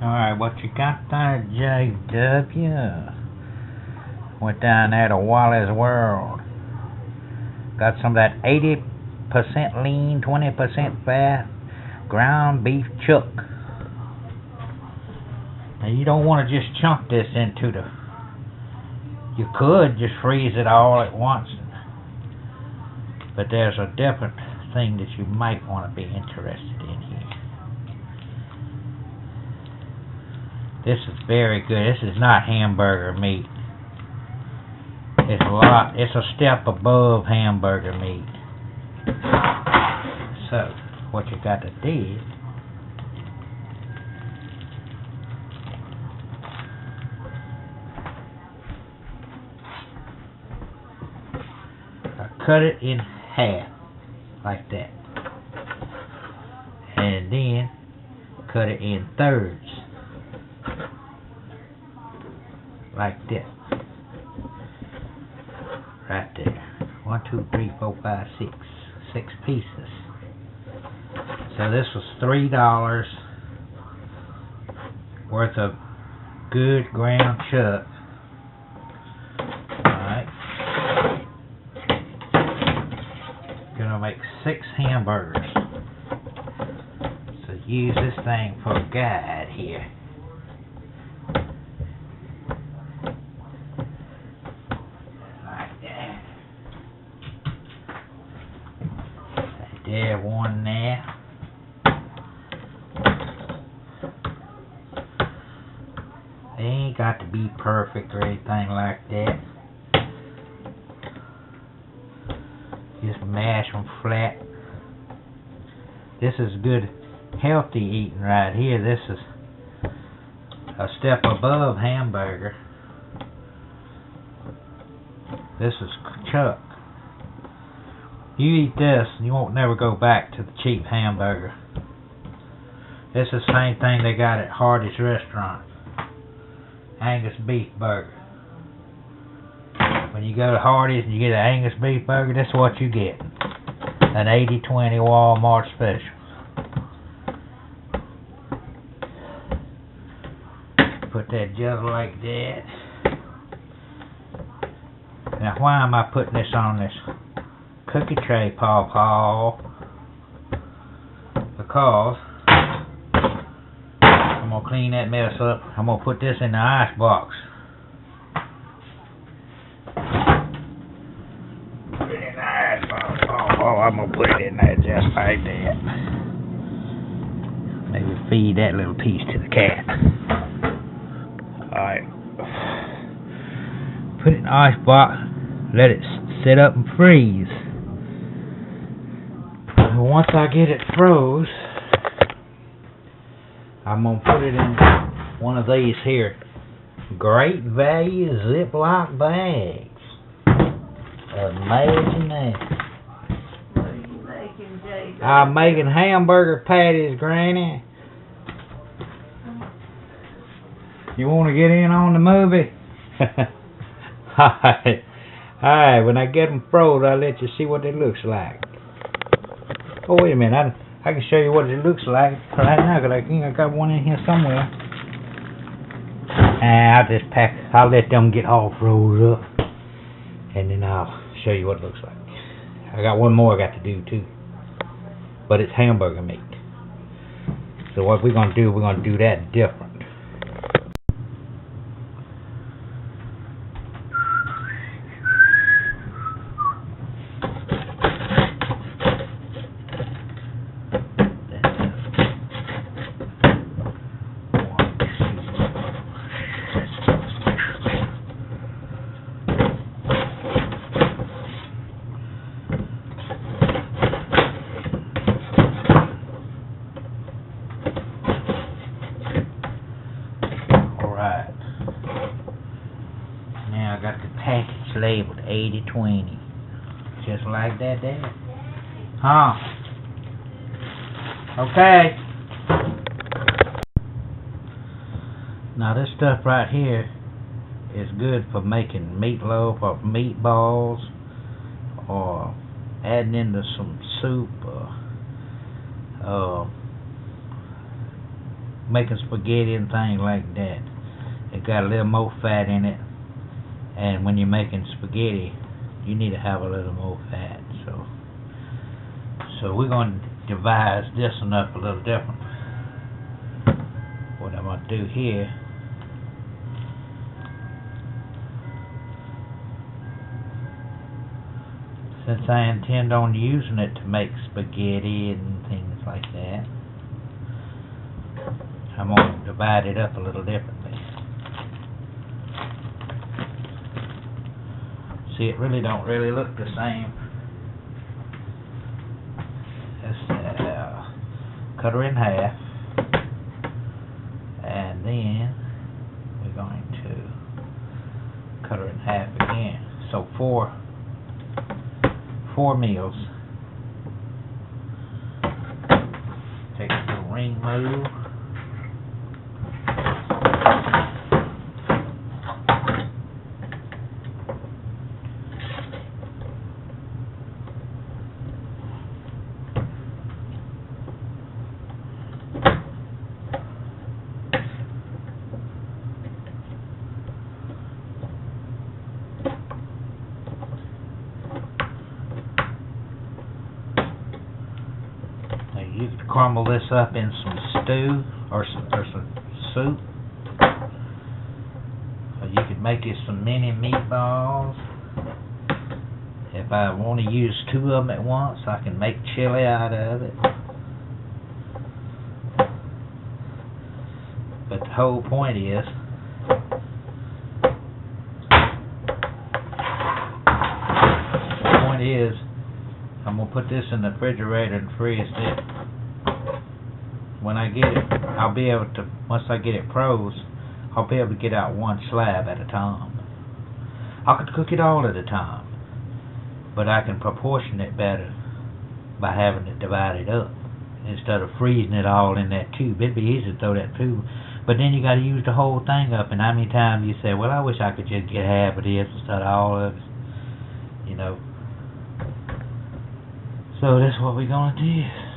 Alright, what you got there, JW? Went down there to Wally's World. Got some of that 80% lean, 20% fat ground beef chuck. Now you don't want to just chunk this into the... You could just freeze it all at once. But there's a different thing that you might want to be interested in here. This is very good. This is not hamburger meat. It's a step above hamburger meat. So, what you got to do is cut it in half, like that. And then cut it in thirds, like this. Right there. 1, 2, 3, 4, 5, 6. 6 pieces. So this was $3 worth of good ground chuck. Alright. Gonna make 6 hamburgers. So use this thing for a guide here. There, one there. They ain't got to be perfect or anything like that. Just mash them flat. This is good, healthy eating right here. This is a step above hamburger. This is chuck. You eat this, and you won't never go back to the cheap hamburger. This is the same thing they got at Hardee's restaurant. Angus beef burger. When you go to Hardee's and you get an Angus beef burger, that's what you get. An 80/20 Walmart special. Put that just like that. Now why am I putting this on this cookie tray, Paw? Because I'm gonna clean that mess up. I'm gonna put this in the ice box. Put it in the ice box. I'm gonna put it in there just like that. Maybe feed that little piece to the cat. Alright. Put it in the ice box. Let it sit up and freeze. Once I get it froze, I'm going to put it in one of these here great value Ziploc bags. Imagine that. What are you making, Jay? I'm making hamburger patties, Granny. You want to get in on the movie? Alright, when I get them froze, I'll let you see what it looks like. Oh, wait a minute. I can show you what it looks like right now, because I think I got one in here somewhere. And I'll let them get all froze up. And then I'll show you what it looks like. I got one more I got to do, too. But it's hamburger meat. So what we're going to do, we're going to do that different. Now I got the package labeled 80/20. Just like that there. Huh? Okay. Now this stuff right here is good for making meatloaf or meatballs, or adding into some soup, making spaghetti and things like that. It got a little more fat in it, and when you're making spaghetti, you need to have a little more fat. So we're going to devise this one up a little different. What I'm going to do here, since I intend on using it to make spaghetti and things like that, I'm going to divide it up a little differently. See, it really don't really look the same. Let's cut her in half, and then we're going to cut her in half again. So four meals. Take a little ring move. You could crumble this up in some stew or some soup. Or you could make you some mini meatballs. If I want to use two of them at once, I can make chili out of it. But the whole point is, I'm going to put this in the refrigerator and freeze it. When I get it, I'll be able to, once I get it froze, I'll be able to get out one slab at a time. I could cook it all at a time, but I can proportion it better by having it divided up instead of freezing it all in that tube. It'd be easy to throw that tube, but then you got to use the whole thing up. And how many times you say, well, I wish I could just get half of this instead of all of it, you know. So that's what we're gonna do.